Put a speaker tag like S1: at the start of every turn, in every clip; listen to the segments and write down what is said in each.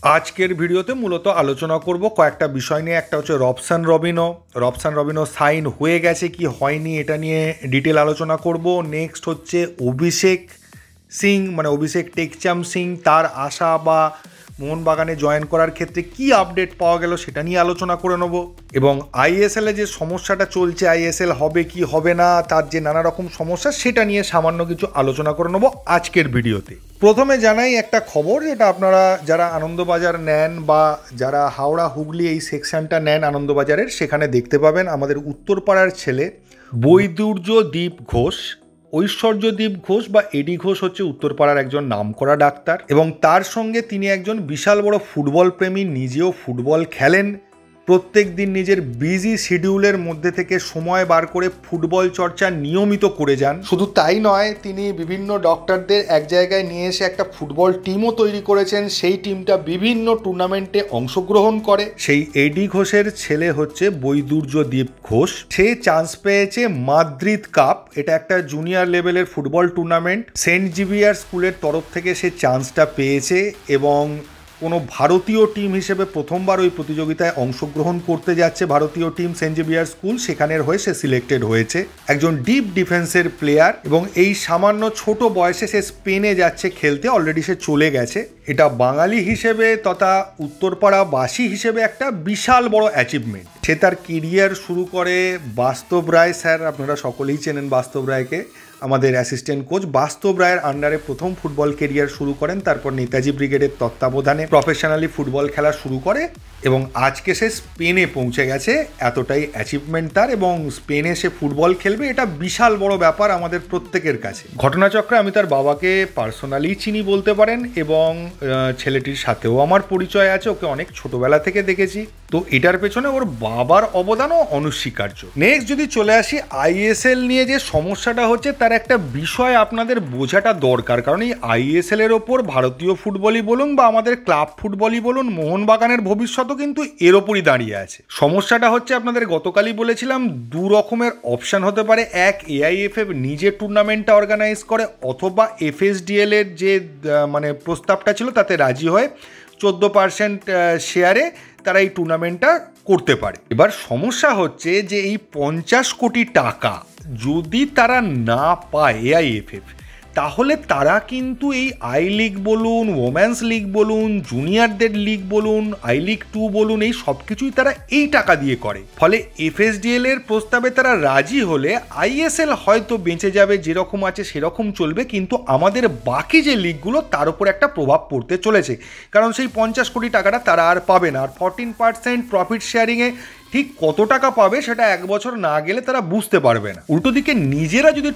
S1: আজকের ভিডিওতে মূলত আলোচনা করব কয়েকটা বিষয় নিয়ে। একটা হচ্ছে রবসান রবিনো সাইন হয়ে গেছে কি হয়নি এটা নিয়ে ডিটেল আলোচনা করব। নেক্সট হচ্ছে অভিষেক টেকচাম সিং, তার আশা বা মোহনবাগানে জয়েন করার ক্ষেত্রে কি আপডেট পাওয়া গেল সেটা নিয়ে আলোচনা করে নেব। এবং আইএসএলে যে সমস্যাটা চলছে, আইএসএল হবে কি হবে না, তার যে নানা রকম সমস্যা সেটা নিয়ে সামান্য কিছু আলোচনা করে নেব আজকের ভিডিওতে। প্রথমে জানাই একটা খবর, যেটা আপনারা যারা আনন্দবাজার নেন বা যারা হাওড়া হুগলি এই সেকশনটা নেন আনন্দবাজারের, সেখানে দেখতে পাবেন আমাদের উত্তরপাড়ার ছেলে বৈদুর্যদীপ ঘোষ, ঐশ্বর্যদীপ ঘোষ বা এডি ঘোষ হচ্ছে উত্তরপাড়ার একজন নামকরা ডাক্তার, এবং তার সঙ্গে তিনি একজন বিশাল বড় ফুটবল প্রেমী, নিজেও ফুটবল খেলেন। প্রত্যেক দিন নিজের বিজি শিডিউলের মধ্যে থেকে সময় বার করে ফুটবল চর্চা নিয়মিত করে যান। শুধু তাই নয়, তিনি বিভিন্ন ডক্টরদের এক জায়গায় নিয়ে এসে একটা ফুটবল টিমও তৈরি করেছেন। সেই টিমটা বিভিন্ন টুর্নামেন্টে অংশগ্রহণ করে। সেই এডি ঘোষের ছেলে হচ্ছে বৈদুর্যদীপ ঘোষ। সে চান্স পেয়েছে মাদ্রিদ কাপ, এটা একটা জুনিয়র লেভেলের ফুটবল টুর্নামেন্ট। সেন্ট জেভিয়ার স্কুলের তরফ থেকে সে চান্সটা পেয়েছে এবং কোনো ভারতীয় টিম হিসেবে প্রথমবার ওই প্রতিযোগিতায় অংশগ্রহণ করতে যাচ্ছে। ভারতীয় টিম সেন্ট জেভিয়ার স্কুল, সেখানের হয়ে সে সিলেক্টেড হয়েছে। একজন ডিপ ডিফেন্সের প্লেয়ার, এবং এই সামান্য ছোট বয়সে সে স্পেনে যাচ্ছে খেলতে। অলরেডি সে চলে গেছে। এটা বাঙালি হিসেবে তথা উত্তরপাড়াবাসী হিসেবে একটা বিশাল বড় অ্যাচিভমেন্ট। সে তার কেরিয়ার শুরু করে বাস্তব রায় স্যার, আপনারা সকলেই চেনেন বাস্তব রায়কে, আমাদের অ্যাসিস্ট্যান্ট কোচ। বাস্তব রায়ের আন্ডারে প্রথম ফুটবল কেরিয়ার শুরু করেন, তারপর নেতাজি ব্রিগেডের তত্ত্বাবধানে প্রফেশনালি ফুটবল খেলা শুরু করে এবং আজকে সে স্পেনে পৌঁছে গেছে। এতটাই অ্যাচিভমেন্ট তার, এবং স্পেনে সে ফুটবল খেলবে, এটা বিশাল বড় ব্যাপার আমাদের প্রত্যেকের কাছে। ঘটনাচক্রে আমি তার বাবাকে পার্সোনালি চিনি বলতে পারেন, এবং ছেলেটির সাথেও আমার পরিচয় আছে, ওকে অনেক ছোটবেলা থেকে দেখেছি। তো এটার পেছনে ওর বাবার অবদানও অনস্বীকার্য। নেক্সট যদি চলে আসি আইএসএল নিয়ে, যে সমস্যাটা হচ্ছে তার একটা বিষয় আপনাদের বোঝাটা দরকার। কারণ এই আইএসএল এর ওপর ভারতীয় ফুটবলই বলুন বা আমাদের ক্লাব ফুটবলই বলুন, মোহনবাগানের ভবিষ্যৎও কিন্তু এর ওপরই দাঁড়িয়ে আছে। সমস্যাটা হচ্ছে আপনাদের গতকালই বলেছিলাম, দু রকমের অপশান হতে পারে। এক, এআইএফএফ নিজে টুর্নামেন্টটা অর্গানাইজ করে, অথবা এফএসডিএল এর যে প্রস্তাবটা ছিল তাতে রাজি হয়ে 14% শেয়ারে তারা এই টুর্নামেন্টটা করতে পারে। এবার সমস্যা হচ্ছে যে এই 50 কোটি টাকা যদি তারা না পায় এআইএফএফ, তাহলে তারা কিন্তু এই আই লিগ বলুন, ওমেন্স লিগ বলুন, জুনিয়রদের লিগ বলুন, আই লিগ 2 বলুন, এই সব কিছুই তারা এই টাকা দিয়ে করে। ফলে এফএসডিএল এর প্রস্তাবে তারা রাজি হলে আইএসএল হয়তো বেঁচে যাবে, যেরকম আছে সেরকম চলবে, কিন্তু আমাদের বাকি যে লিগগুলো তার উপর একটা প্রভাব পড়তে চলেছে। কারণ সেই 50 কোটি টাকাটা তারা আর পাবে না। আর 14% প্রফিট শেয়ারিংয়ে ঠিক কত টাকা পাবে সেটা এক বছর না গেলে তারা বুঝতে পারবে না। উল্টো দিকে নিজেরা যদি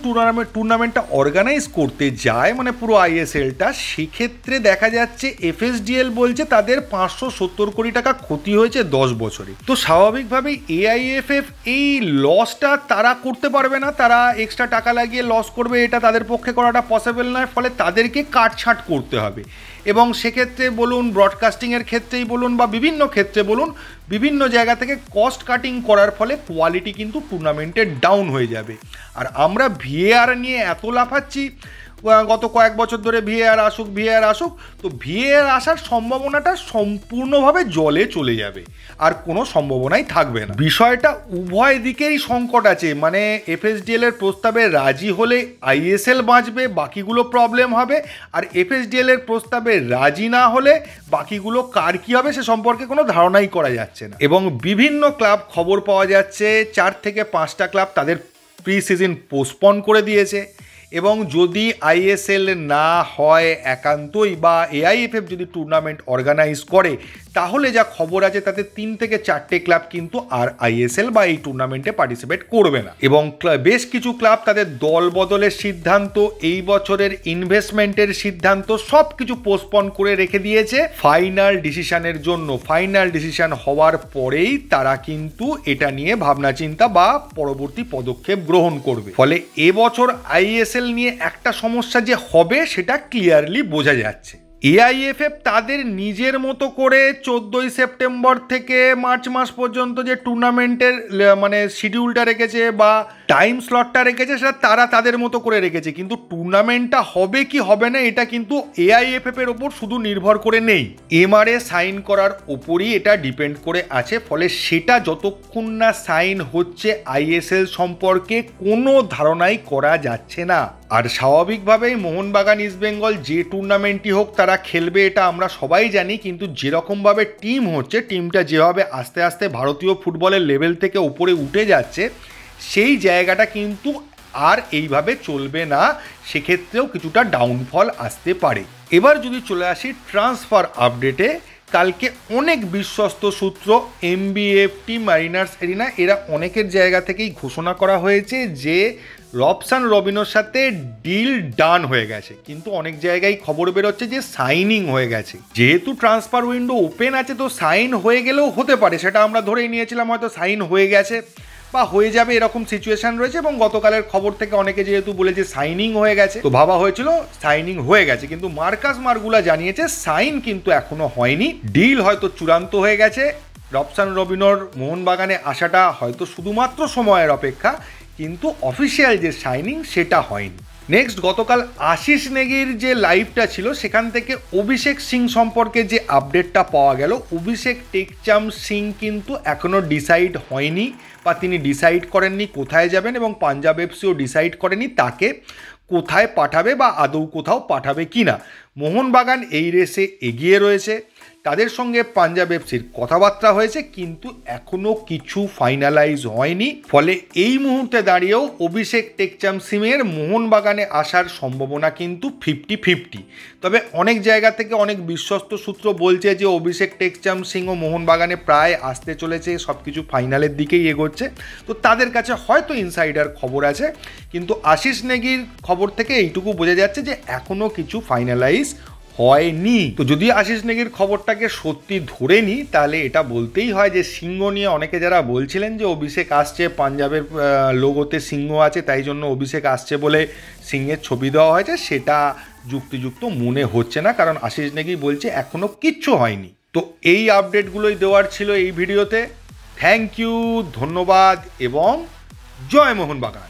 S1: টুর্নামেন্টটা অর্গানাইজ করতে যায়, পুরো আইএসএলটা, সেক্ষেত্রে দেখা যাচ্ছে এফএসডিএল বলছে তাদের 570 কোটি টাকা ক্ষতি হয়েছে 10 বছরে। তো স্বাভাবিকভাবেই এআইএফএফ এই লসটা তারা করতে পারবে না। তারা এক্সট্রা টাকা লাগিয়ে লস করবে, এটা তাদের পক্ষে করাটা পসিবল নয়। ফলে তাদেরকে কাটছাঁট করতে হবে, এবং সেক্ষেত্রে বলুন, ব্রডকাস্টিংয়ের ক্ষেত্রেই বলুন বা বিভিন্ন ক্ষেত্রে বলুন, বিভিন্ন জায়গা থেকে কস্ট কাটিং করার ফলে কোয়ালিটি কিন্তু টুর্নামেন্টের ডাউন হয়ে যাবে। আর আমরা ভিএআর নিয়ে এত লাফাচ্ছি গত কয়েক বছর ধরে, ভিএআর আসুক, তো ভিএআর আসার সম্ভাবনাটা সম্পূর্ণভাবে জলে চলে যাবে, আর কোনো সম্ভাবনাই থাকবে না। বিষয়টা উভয় দিকেই সংকট আছে। এফএসডিএল এর প্রস্তাবে রাজি হলে আইএসএল বাঁচবে, বাকিগুলো প্রবলেম হবে। আর এফএসডিএল এর প্রস্তাবে রাজি না হলে বাকিগুলো কার কী হবে সে সম্পর্কে কোনো ধারণাই করা যাচ্ছে না। এবং বিভিন্ন ক্লাব, খবর পাওয়া যাচ্ছে 4 থেকে 5টা ক্লাব তাদের প্রি সিজন পোস্টপন করে দিয়েছে। এবং যদি আইএসএল না হয় একান্তই, বা এআইএফএফ যদি টুর্নামেন্ট অর্গানাইজ করে, তাহলে যা খবর আছে তাতে 3 থেকে 4টে ক্লাব কিন্তু আর আইএসএল বা এই টুর্নামেন্টে পার্টিসিপেট করবে না। এবং বেশ কিছু ক্লাব তাদের দল বদলের সিদ্ধান্ত, এই বছরের ইনভেস্টমেন্টের সিদ্ধান্ত সব কিছু পোস্টপন করে রেখে দিয়েছে ফাইনাল ডিসিশনের জন্য। ফাইনাল ডিসিশন হওয়ার পরেই তারা কিন্তু এটা নিয়ে ভাবনা চিন্তা বা পরবর্তী পদক্ষেপ গ্রহণ করবে। ফলে এবছর আইএসএল নিয়ে একটা সমস্যা যে হবে সেটা ক্লিয়ারলি বোঝা যাচ্ছে। এআইএফএফ তাদের নিজের মতো করে 14ই সেপ্টেম্বর থেকে মার্চ মাস পর্যন্ত যে টুর্নামেন্টের মানে শিডিউলটা রেখেছে বা টাইম স্লটটা রেখেছে সেটা তারা তাদের মতো করে রেখেছে, কিন্তু টুর্নামেন্টটা হবে কি হবে না এটা কিন্তু এআইএফএফ এর ওপর শুধু নির্ভর করে নেই, এমআরএ সাইন করার ওপরই এটা ডিপেন্ড করে আছে। ফলে সেটা যতক্ষণ না সাইন হচ্ছে আইএসএল সম্পর্কে কোনো ধারণাই করা যাচ্ছে না। আর স্বাভাবিকভাবেই মোহনবাগান ইস্টবেঙ্গল যে টুর্নামেন্টই হোক তারা খেলবে, এটা আমরা সবাই জানি, কিন্তু যেরকমভাবে টিম হচ্ছে, টিমটা যেভাবে আস্তে আস্তে ভারতীয় ফুটবলের লেভেল থেকে উপরে উঠে যাচ্ছে, সেই জায়গাটা কিন্তু আর এইভাবে চলবে না, সেক্ষেত্রেও কিছুটা ডাউনফল আসতে পারে। এবার যদি চলে আসি ট্রান্সফার আপডেটে, কালকে অনেক বিশ্বস্ত সূত্র এমবিএফটি মারিনার্স এরিনা এরা অনেকের জায়গা থেকেই ঘোষণা করা হয়েছে যে রবসান রবিনোর সাথে ডিল ডান হয়ে গেছে, কিন্তু অনেক জায়গায় খবর বেরোচ্ছে যে সাইনিং হয়ে গেছে। যেহেতু ট্রান্সফার উইন্ডো ওপেন আছে তো সাইন হয়ে গেলেও হতে পারে, সেটা আমরা ধরেই নিয়েছিলাম হয়তো সাইন হয়ে গেছে বা হয়ে যাবে এরকম সিচুয়েশন রয়েছে। এবং গতকালের খবর থেকে অনেকে যেহেতু বলেছে সাইনিং হয়ে গেছে তো ভাবা হয়েছিল সাইনিং হয়ে গেছে, কিন্তু মার্কাস মার্গুলা জানিয়েছে সাইন কিন্তু এখনো হয়নি, ডিল হয়তো চূড়ান্ত হয়ে গেছে। রবসান রবিনোর মোহনবাগানে আসাটা হয়তো শুধুমাত্র সময়ের অপেক্ষা, কিন্তু অফিসিয়াল যে সাইনিং সেটা হয়নি। নেক্সট, গতকাল আশিস নেগির যে লাইভটা ছিল সেখান থেকে অভিষেক সিং সম্পর্কে যে আপডেটটা পাওয়া গেল, অভিষেক টেকচাম সিং কিন্তু এখনও ডিসাইড হয়নি বা তিনি ডিসাইড করেননি কোথায় যাবেন, এবং পাঞ্জাব এফসিও ডিসাইড করেনি তাকে কোথায় পাঠাবে বা আদৌ কোথাও পাঠাবে কি না। মোহনবাগান এই রেসে এগিয়ে রয়েছে, তাদের সঙ্গে পাঞ্জাব এফসির কথাবার্তা হয়েছে, কিন্তু এখনও কিছু ফাইনালাইজ হয়নি। ফলে এই মুহূর্তে দাঁড়িয়েও অভিষেক টেকচাম সিংয়ের মোহনবাগানে আসার সম্ভাবনা কিন্তু 50-50। তবে অনেক জায়গা থেকে অনেক বিশ্বস্ত সূত্র বলছে যে অভিষেক টেকচাম সিংও মোহনবাগানে প্রায় আসতে চলেছে, সব কিছু ফাইনালের দিকেই এগোচ্ছে, তো তাদের কাছে হয়তো ইনসাইডার খবর আছে। কিন্তু আশিস নেগির খবর থেকে এইটুকু বোঝা যাচ্ছে যে এখনও কিছু ফাইনালাইজ হয়নি। তো যদি আশিস নেগির খবরটাকে সত্যি ধরে নিই তাহলে এটা বলতেই হয় যে সিংহ নিয়ে অনেকে যারা বলছিলেন যে অভিষেক আসছে, পাঞ্জাবের লোগোতে সিংহ আছে তাই জন্য অভিষেক আসছে বলে সিংহের ছবি দেওয়া হয়েছে, সেটা যুক্তিযুক্ত মনে হচ্ছে না, কারণ আশিস নেগি বলছে এখনও কিচ্ছু হয়নি। তো এই আপডেটগুলোই দেওয়ার ছিল এই ভিডিওতে। থ্যাংক ইউ, ধন্যবাদ এবং জয় মোহনবাগান।